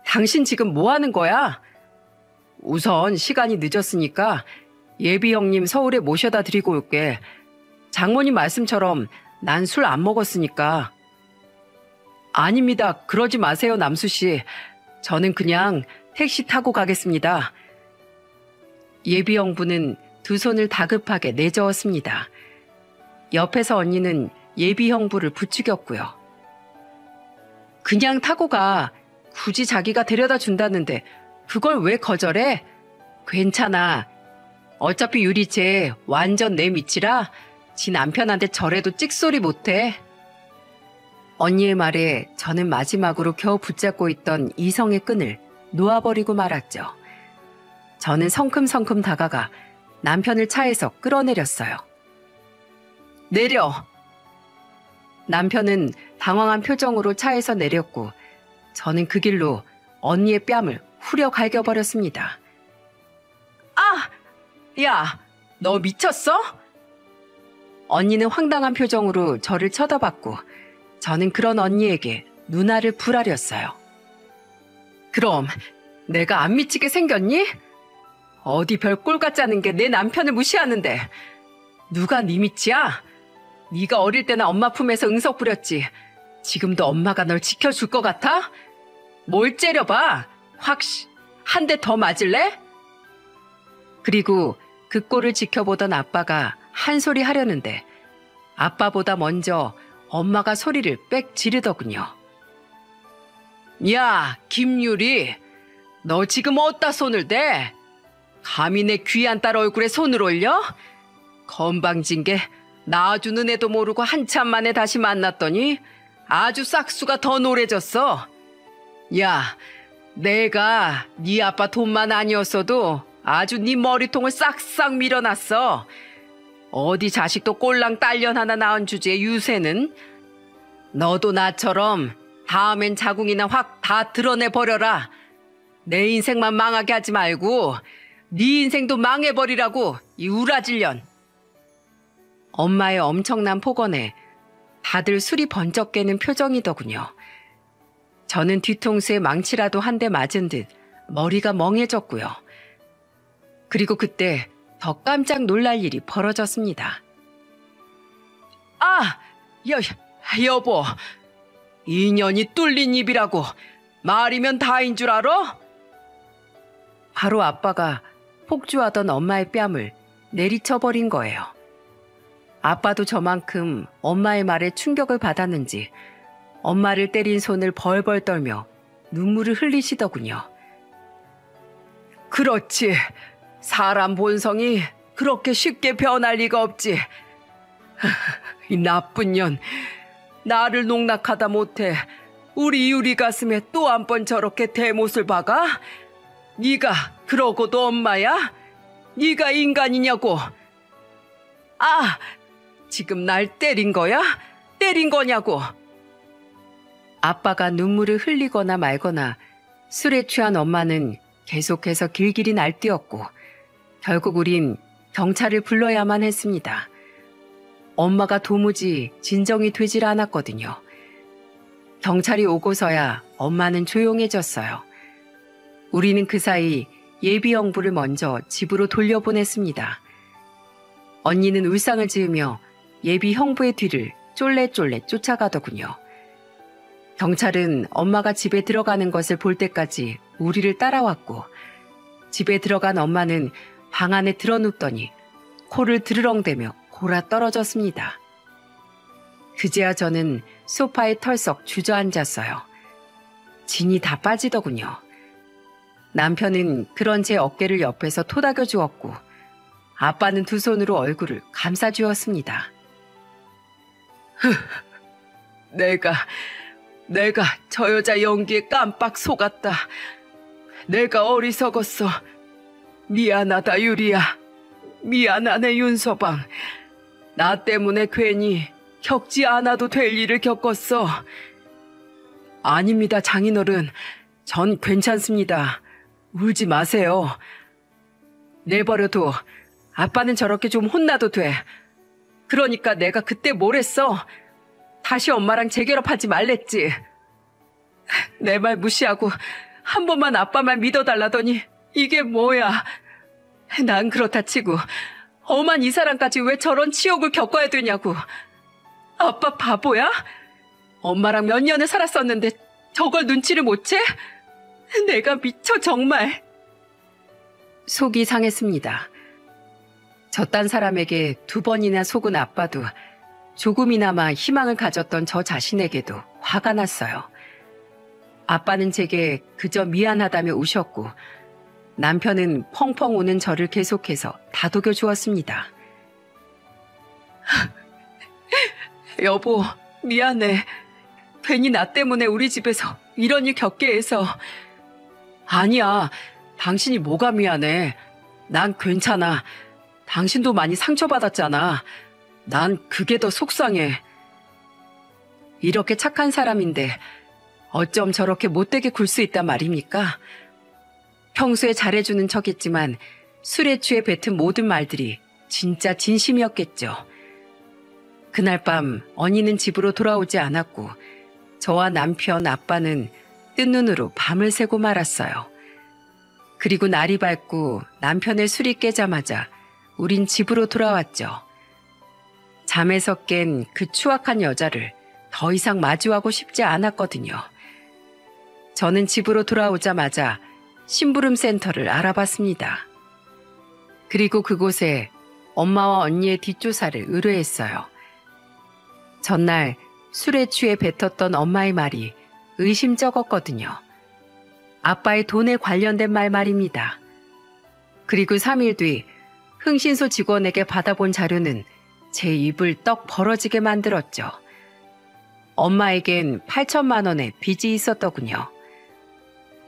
Speaker 1: 당신 지금 뭐 하는 거야? 우선 시간이 늦었으니까 예비 형님 서울에 모셔다 드리고 올게. 장모님 말씀처럼 난 술 안 먹었으니까. 아닙니다. 그러지 마세요, 남수 씨. 저는 그냥 택시 타고 가겠습니다. 예비 형부는 두 손을 다급하게 내저었습니다. 옆에서 언니는 예비 형부를 부추겼고요. 그냥 타고 가. 굳이 자기가 데려다 준다는데 그걸 왜 거절해? 괜찮아. 어차피 유리쟤 완전 내 밑이라 지 남편한테 저래도 찍소리 못해. 언니의 말에 저는 마지막으로 겨우 붙잡고 있던 이성의 끈을 놓아버리고 말았죠. 저는 성큼성큼 다가가 남편을 차에서 끌어내렸어요. 내려! 남편은 당황한 표정으로 차에서 내렸고 저는 그 길로 언니의 뺨을 후려 갈겨버렸습니다. 아! 야! 너 미쳤어? 언니는 황당한 표정으로 저를 쳐다봤고 저는 그런 언니에게 누나를 불아렸어요. 그럼 내가 안 미치게 생겼니? 어디 별 꼴 같지 않은 게 내 남편을 무시하는데 누가 네 밑이야? 네가 어릴 때나 엄마 품에서 응석 부렸지. 지금도 엄마가 널 지켜줄 것 같아? 뭘 째려봐. 확 한 대 더 맞을래? 그리고 그 꼴을 지켜보던 아빠가 한 소리 하려는데 아빠보다 먼저 엄마가 소리를 빽 지르더군요. 야, 김유리, 너 지금 어디다 손을 대? 감히 내 귀한 딸 얼굴에 손을 올려? 건방진 게 낳아주는 애도 모르고 한참 만에 다시 만났더니 아주 싹수가 더 노래졌어. 야, 내가 네 아빠 돈만 아니었어도 아주 네 머리통을 싹싹 밀어놨어. 어디 자식도 꼴랑 딸년 하나 낳은 주제에 유세는? 너도 나처럼 다음엔 자궁이나 확 다 드러내버려라. 내 인생만 망하게 하지 말고 네 인생도 망해버리라고, 이 우라질년. 엄마의 엄청난 폭언에 다들 술이 번쩍 깨는 표정이더군요. 저는 뒤통수에 망치라도 한 대 맞은 듯 머리가 멍해졌고요. 그리고 그때 더 깜짝 놀랄 일이 벌어졌습니다. 아! 여보! 인연이 뚫린 입이라고 말이면 다인 줄 알아? 바로 아빠가 폭주하던 엄마의 뺨을 내리쳐버린 거예요. 아빠도 저만큼 엄마의 말에 충격을 받았는지 엄마를 때린 손을 벌벌 떨며 눈물을 흘리시더군요. 그렇지. 사람 본성이 그렇게 쉽게 변할 리가 없지. 이 나쁜 년. 나를 농락하다 못해 우리 유리 가슴에 또 한 번 저렇게 대못을 박아? 네가 그러고도 엄마야? 네가 인간이냐고. 아! 지금 날 때린 거야? 때린 거냐고. 아빠가 눈물을 흘리거나 말거나 술에 취한 엄마는 계속해서 길길이 날뛰었고 결국 우린 경찰을 불러야만 했습니다. 엄마가 도무지 진정이 되질 않았거든요. 경찰이 오고서야 엄마는 조용해졌어요. 우리는 그 사이 예비 형부를 먼저 집으로 돌려보냈습니다. 언니는 울상을 지으며 예비 형부의 뒤를 쫄래쫄래 쫓아가더군요. 경찰은 엄마가 집에 들어가는 것을 볼 때까지 우리를 따라왔고 집에 들어간 엄마는 방 안에 드러눕더니 코를 드르렁대며 골아 떨어졌습니다. 그제야 저는 소파에 털썩 주저앉았어요. 진이 다 빠지더군요. 남편은 그런 제 어깨를 옆에서 토닥여 주었고 아빠는 두 손으로 얼굴을 감싸 주었습니다. 내가 저 여자 연기에 깜빡 속았다. 내가 어리석었어. 미안하다 유리야. 미안하네 윤서방. 나 때문에 괜히 겪지 않아도 될 일을 겪었어. 아닙니다 장인어른. 전 괜찮습니다. 울지 마세요. 내버려둬. 아빠는 저렇게 좀 혼나도 돼. 그러니까 내가 그때 뭘 했어? 다시 엄마랑 재결합하지 말랬지. 내 말 무시하고 한 번만 아빠 말 믿어달라더니 이게 뭐야. 난 그렇다 치고 엄한 이 사람까지 왜 저런 치욕을 겪어야 되냐고. 아빠 바보야? 엄마랑 몇 년을 살았었는데 저걸 눈치를 못 채? 내가 미쳐 정말. 속이 상했습니다. 저딴 사람에게 두 번이나 속은 아빠도 조금이나마 희망을 가졌던 저 자신에게도 화가 났어요. 아빠는 제게 그저 미안하다며 우셨고 남편은 펑펑 우는 저를 계속해서 다독여 주었습니다. 여보, 미안해. 괜히 나 때문에 우리 집에서 이런 일 겪게 해서. 아니야, 당신이 뭐가 미안해. 난 괜찮아. 당신도 많이 상처받았잖아. 난 그게 더 속상해. 이렇게 착한 사람인데 어쩜 저렇게 못되게 굴 수 있단 말입니까? 평소에 잘해주는 척했지만 술에 취해 뱉은 모든 말들이 진짜 진심이었겠죠. 그날 밤 언니는 집으로 돌아오지 않았고 저와 남편, 아빠는 뜬 눈으로 밤을 새고 말았어요. 그리고 날이 밝고 남편의 술이 깨자마자 우린 집으로 돌아왔죠. 잠에서 깬 그 추악한 여자를 더 이상 마주하고 싶지 않았거든요. 저는 집으로 돌아오자마자 심부름 센터를 알아봤습니다. 그리고 그곳에 엄마와 언니의 뒷조사를 의뢰했어요. 전날 술에 취해 뱉었던 엄마의 말이 의심쩍었거든요. 아빠의 돈에 관련된 말 말입니다. 그리고 3일 뒤 흥신소 직원에게 받아본 자료는 제 입을 떡 벌어지게 만들었죠. 엄마에겐 8천만 원의 빚이 있었더군요.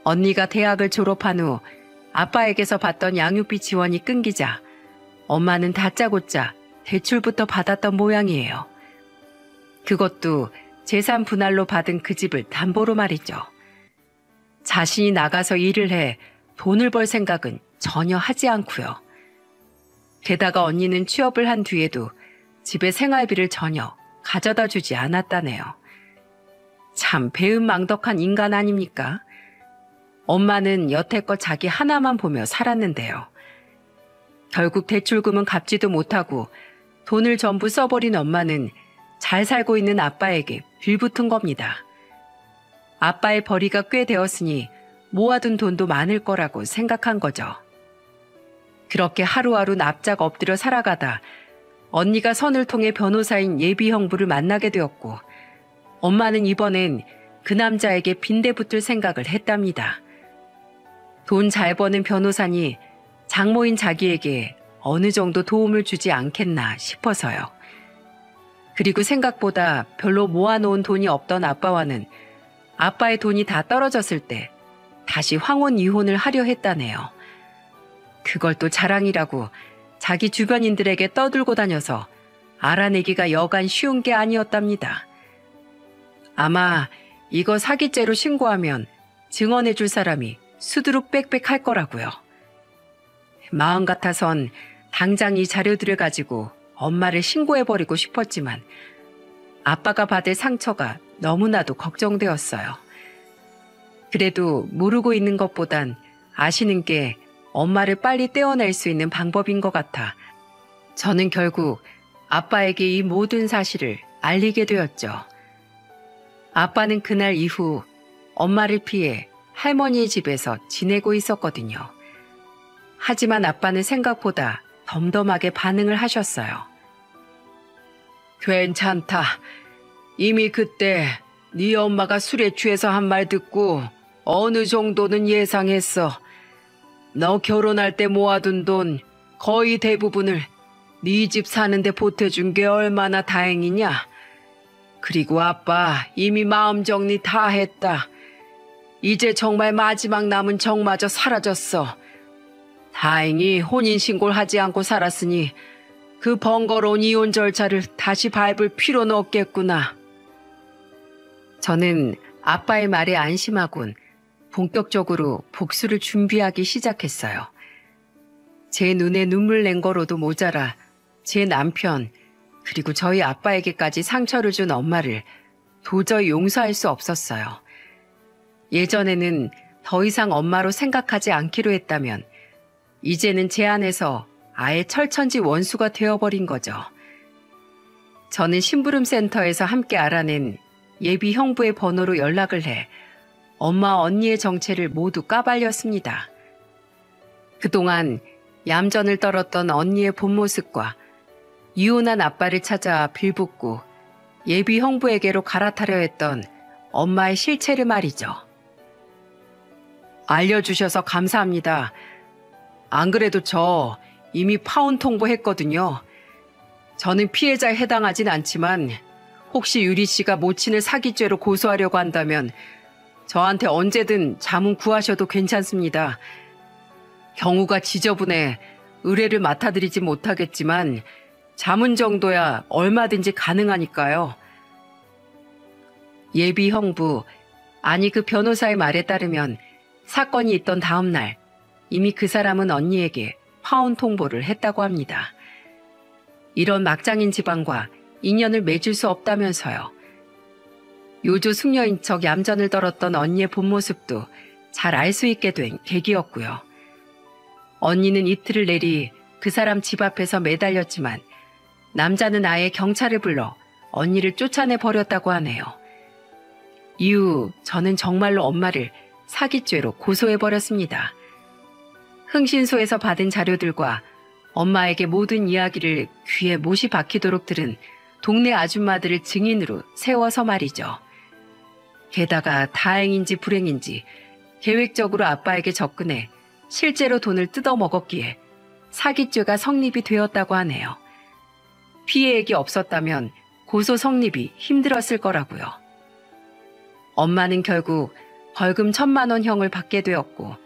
Speaker 1: 언니가 대학을 졸업한 후 아빠에게서 받던 양육비 지원이 끊기자 엄마는 다짜고짜 대출부터 받았던 모양이에요. 그것도 재산 분할로 받은 그 집을 담보로 말이죠. 자신이 나가서 일을 해 돈을 벌 생각은 전혀 하지 않고요. 게다가 언니는 취업을 한 뒤에도 집에 생활비를 전혀 가져다 주지 않았다네요. 참 배은망덕한 인간 아닙니까? 엄마는 여태껏 자기 하나만 보며 살았는데요. 결국 대출금은 갚지도 못하고 돈을 전부 써버린 엄마는 잘 살고 있는 아빠에게 빌붙은 겁니다. 아빠의 벌이가 꽤 되었으니 모아둔 돈도 많을 거라고 생각한 거죠. 그렇게 하루하루 납작 엎드려 살아가다 언니가 선을 통해 변호사인 예비 형부를 만나게 되었고 엄마는 이번엔 그 남자에게 빈대붙을 생각을 했답니다. 돈 잘 버는 변호사니 장모인 자기에게 어느 정도 도움을 주지 않겠나 싶어서요. 그리고 생각보다 별로 모아놓은 돈이 없던 아빠와는 아빠의 돈이 다 떨어졌을 때 다시 황혼 이혼을 하려 했다네요. 그걸 또 자랑이라고 자기 주변인들에게 떠들고 다녀서 알아내기가 여간 쉬운 게 아니었답니다. 아마 이거 사기죄로 신고하면 증언해 줄 사람이 수두룩 빽빽할 거라고요. 마음 같아선 당장 이 자료들을 가지고 엄마를 신고해버리고 싶었지만 아빠가 받을 상처가 너무나도 걱정되었어요. 그래도 모르고 있는 것보단 아시는 게 엄마를 빨리 떼어낼 수 있는 방법인 것 같아 저는 결국 아빠에게 이 모든 사실을 알리게 되었죠. 아빠는 그날 이후 엄마를 피해 할머니의 집에서 지내고 있었거든요. 하지만 아빠는 생각보다 덤덤하게 반응을 하셨어요. 괜찮다. 이미 그때 네 엄마가 술에 취해서 한 말 듣고 어느 정도는 예상했어. 너 결혼할 때 모아둔 돈 거의 대부분을 네 집 사는데 보태준 게 얼마나 다행이냐. 그리고 아빠 이미 마음 정리 다 했다. 이제 정말 마지막 남은 정마저 사라졌어. 다행히 혼인신고를 하지 않고 살았으니 그 번거로운 이혼 절차를 다시 밟을 필요는 없겠구나. 저는 아빠의 말에 안심하곤 본격적으로 복수를 준비하기 시작했어요. 제 눈에 눈물 낸 거로도 모자라 제 남편 그리고 저희 아빠에게까지 상처를 준 엄마를 도저히 용서할 수 없었어요. 예전에는 더 이상 엄마로 생각하지 않기로 했다면 이제는 제 안에서 아예 철천지 원수가 되어버린 거죠. 저는 심부름센터에서 함께 알아낸 예비 형부의 번호로 연락을 해 엄마 언니의 정체를 모두 까발렸습니다. 그동안 얌전을 떨었던 언니의 본 모습과 이혼한 아빠를 찾아 빌붙고 예비 형부에게로 갈아타려 했던 엄마의 실체를 말이죠. 알려주셔서 감사합니다. 안 그래도 저 이미 파혼 통보했거든요. 저는 피해자에 해당하진 않지만 혹시 유리 씨가 모친을 사기죄로 고소하려고 한다면 저한테 언제든 자문 구하셔도 괜찮습니다. 경우가 지저분해 의뢰를 맡아드리지 못하겠지만 자문 정도야 얼마든지 가능하니까요. 예비 형부, 아니 그 변호사의 말에 따르면 사건이 있던 다음 날 이미 그 사람은 언니에게 파혼 통보를 했다고 합니다. 이런 막장인 집안과 인연을 맺을 수 없다면서요. 요조 숙녀인 척 얌전을 떨었던 언니의 본 모습도 잘 알 수 있게 된 계기였고요. 언니는 이틀을 내리 그 사람 집 앞에서 매달렸지만 남자는 아예 경찰을 불러 언니를 쫓아내 버렸다고 하네요. 이후 저는 정말로 엄마를 사기죄로 고소해버렸습니다. 흥신소에서 받은 자료들과 엄마에게 모든 이야기를 귀에 못이 박히도록 들은 동네 아줌마들을 증인으로 세워서 말이죠. 게다가 다행인지 불행인지 계획적으로 아빠에게 접근해 실제로 돈을 뜯어먹었기에 사기죄가 성립이 되었다고 하네요. 피해액이 없었다면 고소 성립이 힘들었을 거라고요. 엄마는 결국 벌금 1,000만 원형을 받게 되었고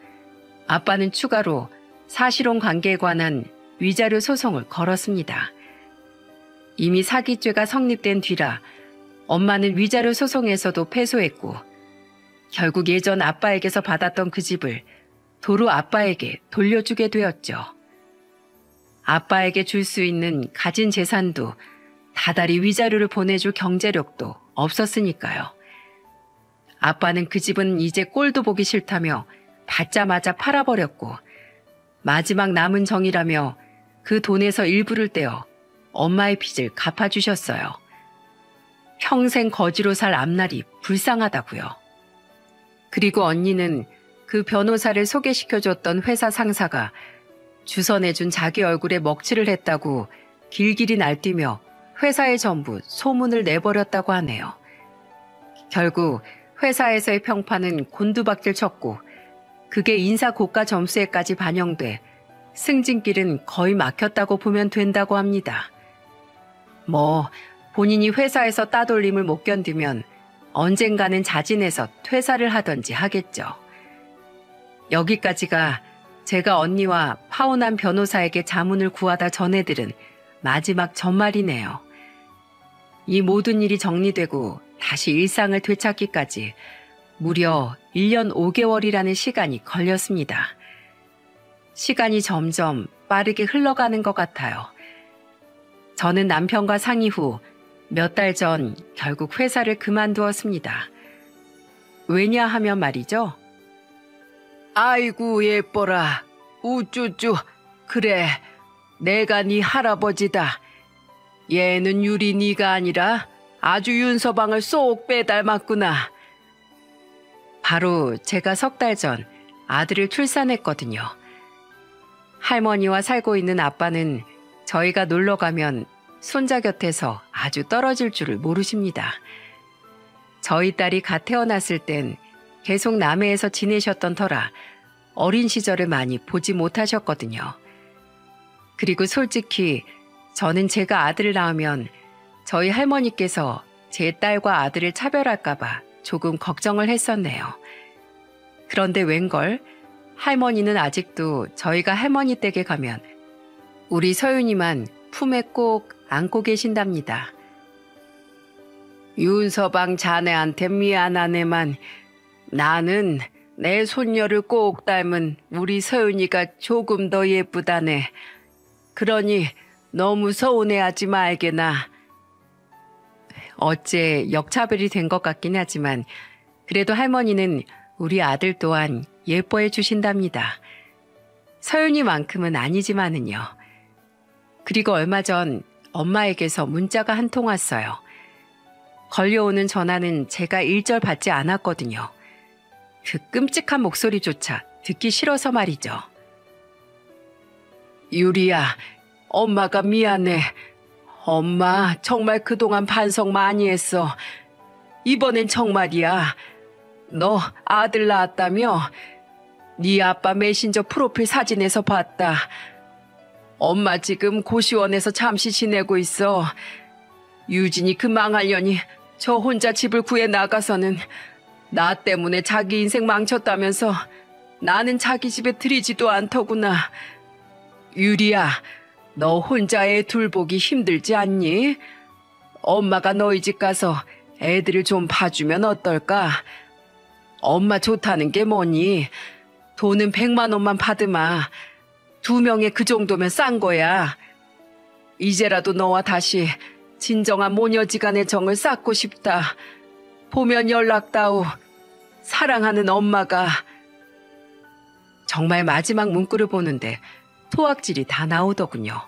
Speaker 1: 아빠는 추가로 사실혼 관계에 관한 위자료 소송을 걸었습니다. 이미 사기죄가 성립된 뒤라 엄마는 위자료 소송에서도 패소했고 결국 예전 아빠에게서 받았던 그 집을 도로 아빠에게 돌려주게 되었죠. 아빠에게 줄 수 있는 가진 재산도 다달이 위자료를 보내줄 경제력도 없었으니까요. 아빠는 그 집은 이제 꼴도 보기 싫다며 받자마자 팔아버렸고 마지막 남은 정이라며 그 돈에서 일부를 떼어 엄마의 빚을 갚아주셨어요. 평생 거지로 살 앞날이 불쌍하다고요. 그리고 언니는 그 변호사를 소개시켜줬던 회사 상사가 주선해준 자기 얼굴에 먹칠을 했다고 길길이 날뛰며 회사에 전부 소문을 내버렸다고 하네요. 결국 회사에서의 평판은 곤두박질 쳤고 그게 인사 고가 점수에까지 반영돼 승진길은 거의 막혔다고 보면 된다고 합니다. 본인이 회사에서 따돌림을 못 견디면 언젠가는 자진해서 퇴사를 하던지 하겠죠. 여기까지가 제가 언니와 파혼한 변호사에게 자문을 구하다 전해들은 마지막 전말이네요. 이 모든 일이 정리되고 다시 일상을 되찾기까지 무려 1년 5개월이라는 시간이 걸렸습니다. 시간이 점점 빠르게 흘러가는 것 같아요. 저는 남편과 상의 후 몇 달 전 결국 회사를 그만두었습니다. 왜냐하면 말이죠. 아이고 예뻐라. 우쭈쭈. 그래. 내가 네 할아버지다. 얘는 유리 네가 아니라 아주 윤서방을 쏙 빼닮았구나. 바로 제가 석 달 전 아들을 출산했거든요. 할머니와 살고 있는 아빠는 저희가 놀러 가면 손자 곁에서 아주 떨어질 줄을 모르십니다. 저희 딸이 갓 태어났을 땐 계속 남해에서 지내셨던 터라 어린 시절을 많이 보지 못하셨거든요. 그리고 솔직히 저는 제가 아들을 낳으면 저희 할머니께서 제 딸과 아들을 차별할까봐 조금 걱정을 했었네요. 그런데 웬걸 할머니는 아직도 저희가 할머니 댁에 가면 우리 서윤이만 품에 꼭 안고 계신답니다. 윤서방 자네한테 미안하네만 나는 내 손녀를 꼭 닮은 우리 서윤이가 조금 더 예쁘다네. 그러니 너무 서운해하지 말게나. 어째 역차별이 된 것 같긴 하지만 그래도 할머니는 우리 아들 또한 예뻐해 주신답니다. 서윤이만큼은 아니지만은요. 그리고 얼마 전 엄마에게서 문자가 한 통 왔어요. 걸려오는 전화는 제가 일절 받지 않았거든요. 그 끔찍한 목소리조차 듣기 싫어서 말이죠. 유리야, 엄마가 미안해. 엄마 정말 그동안 반성 많이 했어. 이번엔 정말이야. 너 아들 낳았다며? 네 아빠 메신저 프로필 사진에서 봤다. 엄마 지금 고시원에서 잠시 지내고 있어. 유진이 그 망할년이 저 혼자 집을 구해 나가서는 나 때문에 자기 인생 망쳤다면서 나는 자기 집에 들이지도 않더구나. 유리야, 너 혼자 애 둘 보기 힘들지 않니? 엄마가 너희 집 가서 애들을 좀 봐주면 어떨까? 엄마 좋다는 게 뭐니? 돈은 100만 원만 받으마. 2명에 그 정도면 싼 거야. 이제라도 너와 다시 진정한 모녀지간의 정을 쌓고 싶다. 보면 연락다오. 사랑하는 엄마가. 정말 마지막 문구를 보는데 토악질이 다 나오더군요.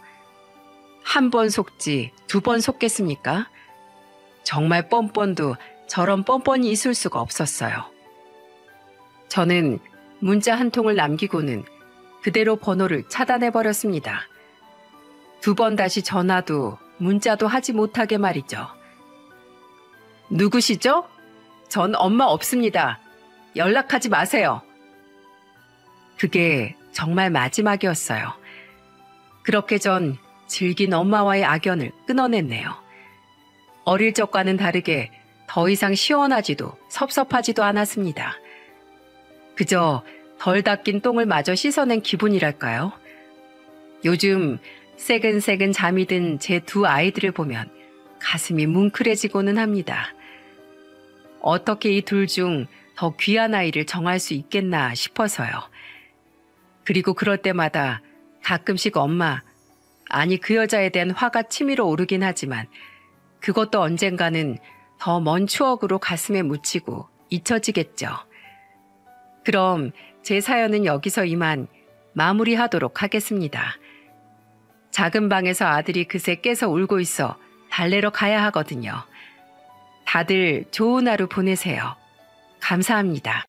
Speaker 1: 한 번 속지 2번 속겠습니까? 정말 뻔뻔도 저런 뻔뻔이 있을 수가 없었어요. 저는 문자 한 통을 남기고는 그대로 번호를 차단해버렸습니다. 2번 다시 전화도 문자도 하지 못하게 말이죠. 누구시죠? 전 엄마 없습니다. 연락하지 마세요. 그게 정말 마지막이었어요. 그렇게 전 질긴 엄마와의 악연을 끊어냈네요. 어릴 적과는 다르게 더 이상 시원하지도 섭섭하지도 않았습니다. 그저 덜 닦인 똥을 마저 씻어낸 기분이랄까요? 요즘 새근새근 잠이 든 제 2 아이들을 보면 가슴이 뭉클해지고는 합니다. 어떻게 이 둘 중 더 귀한 아이를 정할 수 있겠나 싶어서요. 그리고 그럴 때마다 가끔씩 엄마, 아니 그 여자에 대한 화가 치밀어 오르긴 하지만 그것도 언젠가는 더 먼 추억으로 가슴에 묻히고 잊혀지겠죠. 그럼 제 사연은 여기서 이만 마무리하도록 하겠습니다. 작은 방에서 아들이 그새 깨서 울고 있어 달래러 가야 하거든요. 다들 좋은 하루 보내세요. 감사합니다.